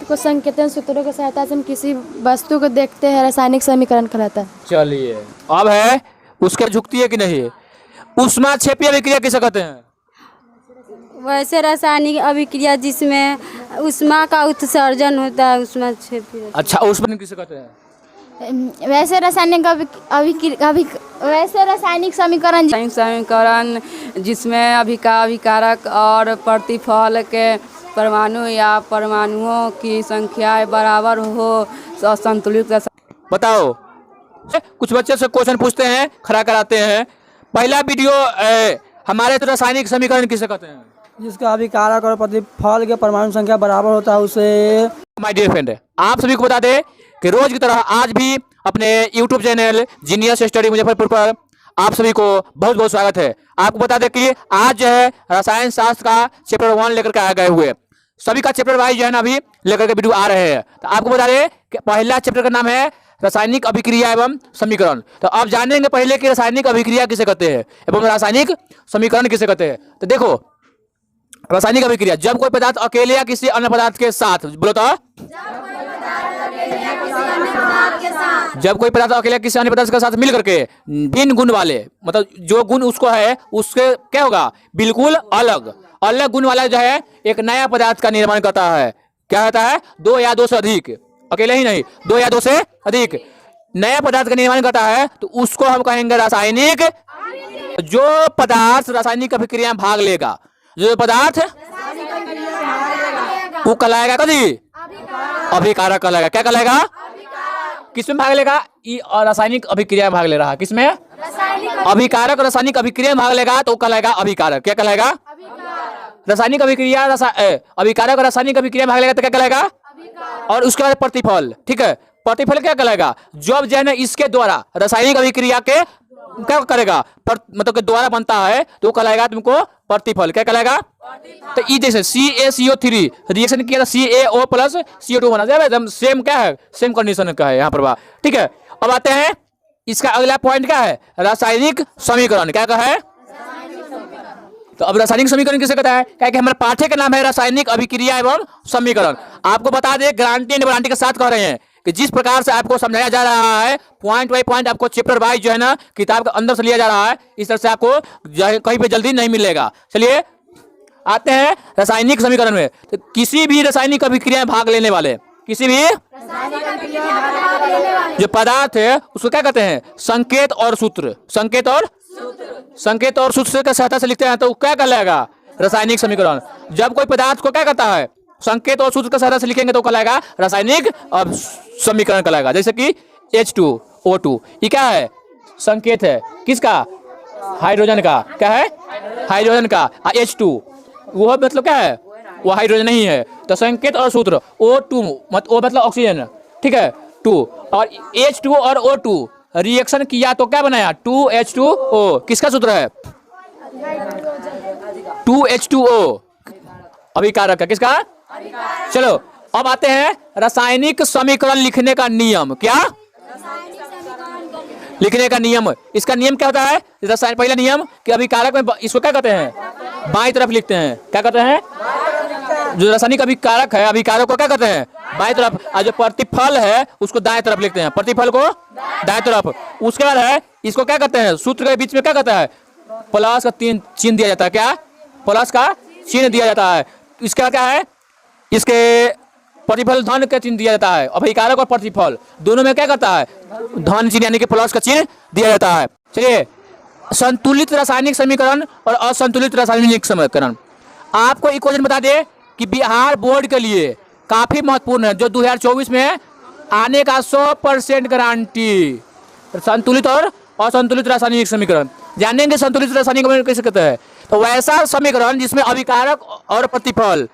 को संकेतन सूत्रों की सहायता से हम किसी वस्तु को देखते हैं, रासायनिक समीकरण कहलाता है। चलिए अब है उसके झुकती है कि नहीं। ऊष्माक्षेपीय अभिक्रिया किसे कहते हैं? वैसे रासायनिक अभिक्रिया जिसमें ऊष्मा का उत्सर्जन होता है ऊष्माक्षेपीय। अच्छा, ऊष्मा किसे कहते हैं? वैसे रासायनिक समीकरण जिसमें अभिकारक और प्रतिफल के परमाणु या परमाणुओं की संख्या बराबर हो संतुलित। बताओ, कुछ बच्चे से क्वेश्चन पूछते हैं, खड़ा कराते हैं। पहला वीडियो हमारे तो रासायनिक समीकरण किसे कहते हैं? जिसका अभिकारक और प्रतिफल के परमाणु संख्या बराबर होता है उसे। माय डियर फ्रेंड, आप सभी को बता दें कि रोज की तरह आज भी अपने YouTube channel genius study Muzaffarpur पर आप सभी को बहुत बहुत स्वागत है। आपको बता दें कि आज जो है रसायन शास्त्र का चैप्टर 1 लेकर के आ गए हुए, सभी का चैप्टर वाइज जो है ना अभी लेकर के वीडियो आ रहे हैं। तो आपको बता दें कि पहला चैप्टर का नाम है रासायनिक अभिक्रिया एवं समीकरण। तो अब जानेंगे पहले कि रासायनिक अभिक्रिया किसे कहते हैं एवं रासायनिक समीकरण किसे कहते हैं। तो देखो, रासायनिक अभिक्रिया जब कोई पदार्थ अकेले या किसी अन्य पदार्थ के साथ, बोलो तो, जब कोई पदार्थ अकेले किसी अन्य पदार्थ के साथ मिल करके भिन्न गुण वाले, मतलब जो गुण उसको है उसके क्या होगा, बिल्कुल अलग अलग गुण वाला जो है एक नया पदार्थ का निर्माण करता है। क्या होता है? 2 या 2 से अधिक, अकेले ही नहीं 2 या 2 से अधिक नया पदार्थ का निर्माण करता है, तो उसको हम कहेंगे रासायनिक। जो पदार्थ रासायनिक अभिक्रिया में भाग लेगा, जो पदार्थ वो कहलाएगा कभी अभिकारक कहलाएगा। क्या कहलाएगा? किसमें भाग लेगा? रासायनिक अभिक्रिया में भाग ले रहा है। किसमें? अभिकारक रासायनिक अभिक्रिया में भाग लेगा तो कहलाएगा अभिकारक। क्या कहलाएगा? रासायनिक अभिक्रिया अभिकारक और रासायनिक अभिक्रिया में भाग लेगा तो क्या कहलाएगा? और उसके बाद प्रतिफल, ठीक है, प्रतिफल क्या कहलाएगा? जब जो है ना इसके द्वारा रासायनिक अभिक्रिया के क्या करेगा, मतलब के द्वारा बनता है तो कहलाएगा तुमको प्रतिफल। क्या कहलाएगा? तो ई जैसे CaCO3 रिएक्शन किया था CaO प्लस CO2 बना जाए, एकदम सेम क्या है, सेम कंडीशन का है यहाँ पर। ठीक है, अब आते हैं इसका अगला पॉइंट क्या है, रासायनिक समीकरण। क्या कहा है? तो अब रासायनिक समीकरण किसे कहता है? क्या कि हमारे पाठ्य का नाम है रासायनिक अभिक्रिया एवं समीकरण। आपको बता दें, गारंटी एंड वारंटी के साथ कह रहे हैं कि जिस प्रकार से आपको समझाया जा रहा है, पॉइंट बाई पॉइंट आपको चैप्टर वाइज जो है ना किताब के अंदर से लिया जा रहा है, इस तरह से आपको कहीं पे जल्दी नहीं मिलेगा। चलिए आते हैं रासायनिक समीकरण में। तो किसी भी रासायनिक अभिक्रिया में भाग लेने वाले, किसी भी जो पदार्थ है उसको क्या कहते हैं? संकेत और सूत्र। संकेत और सूत्र के सहायता से लिखते हैं तो क्या कहलाएगा? रासायनिक समीकरण। जब कोई पदार्थ को क्या कहता है, संकेत और सूत्र के सहायता से लिखेंगे तो कहलाएगा रासायनिक समीकरण कहलाएगा। जैसे कि H2O2, ये क्या है? संकेत है किसका? हाइड्रोजन का। क्या है? हाइड्रोजन का। H2 वो मतलब क्या है? वो हाइड्रोजन नहीं है। तो संकेत और सूत्र O2 मतलब ऑक्सीजन, ठीक है, 2 और H2 और O2 रिएक्शन किया तो क्या बनाया? 2H2O। किसका सूत्र है? 2H2O अभिकारक का। किसका? चलो अब आते हैं रासायनिक समीकरण लिखने का नियम। क्या लिखने का नियम? इसका नियम क्या होता है? रसायन पहला नियम कि अभिकारक में इसको क्या कहते हैं? बाईं तरफ लिखते हैं। क्या कहते हैं? जो रासायनिक अभिकारक है, अभिकारक को क्या कहते हैं? बाईं तरफ। और जो प्रतिफल है उसको दाएं तरफ लिखते हैं। प्रतिफल को दाएं तरफ। उसके बाद है इसको क्या कहते हैं? सूत्र के बीच में क्या कहता है? प्लस का चिन्ह दिया जाता है। क्या? प्लस का चिन्ह दिया जाता है। इसका क्या है? इसके प्रतिफल धन का चिन्ह दिया जाता है। अभिकारक और प्रतिफल दोनों में क्या करता है? धन चिन्ह यानी कि प्लस का चिन्ह दिया जाता है। चलिए, संतुलित रासायनिक समीकरण और असंतुलित रासायनिक समीकरण। आपको एक क्वेश्चन बता दें कि बिहार बोर्ड के लिए काफी महत्वपूर्ण है, जो 2024 में आने का 100% गारंटी। संतुलित और असंतुलित रासायनिक समीकरण जानेंगे। संतुलित रासायनिक समीकरण किसे कहते हैं? तो वैसा समीकरण जिसमें अभिकारक और प्रतिफल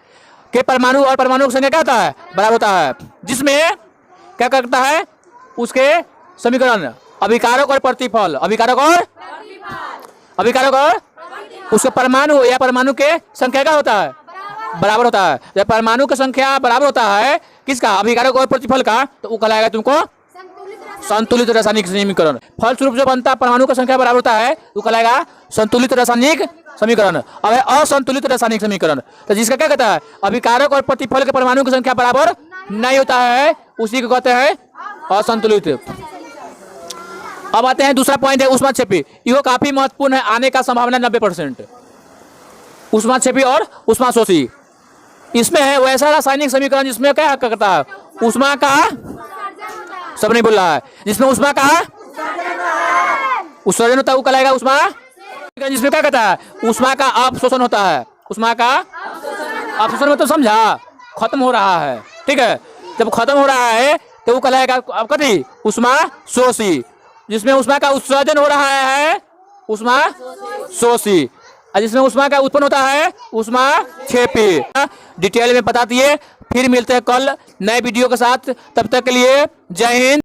के परमाणु और परमाणु की संख्या क्या होता है? बराबर होता है। जिसमें क्या करता है? उसके समीकरण अभिकारक और प्रतिफल, अभिकारक और उसके परमाणु या परमाणु के संख्या क्या होता है? बराबर होता है। जब परमाणु की संख्या बराबर होता है किसका? अभिकारक और प्रतिफल का, तो वो कहलाएगा तुमको संतुलित रासायनिक समीकरण। फलस्वरूप जो बनता है परमाणु की संख्या बराबर होता है वो कहलाएगा संतुलित रासायनिक समीकरण। अब है असंतुलित रासायनिक समीकरण, तो जिसका क्या कहता है? अभिकारक और प्रतिफल के परमाणु की संख्या बराबर नहीं होता है उसी को कहते हैं असंतुलित। अब आते हैं दूसरा पॉइंट है ऊष्माक्षेपी। यह काफी महत्वपूर्ण है, आने का संभावना 90%। ऊष्माक्षेपी और ऊष्माशोषी, इसमें है वैसा रासायनिक समीकरण जिसमें क्या करता है, ऊष्मा का, सब नहीं बोल रहा है, जिसमें ऊष्मा का उत्सर्जन होता है वो कहलाएगा ऊष्मा, जिसमें क्या कहता है, ऊष्मा का अपशोषण होता है। ऊष्मा का अपशोषण में तो समझा, खत्म हो रहा है, ठीक है। जब खत्म हो रहा है तो वो कहलाएगा अब कथी, ऊष्मा शोषी। जिसमें ऊष्मा का उत्सर्जन हो रहा है ऊष्मा शोषी, और जिसमें ऊष्मा का उत्पन्न होता है ऊष्मा क्षेपी। डिटेल में बता दिए। फिर मिलते हैं कल नए वीडियो के साथ, तब तक के लिए जय हिंद।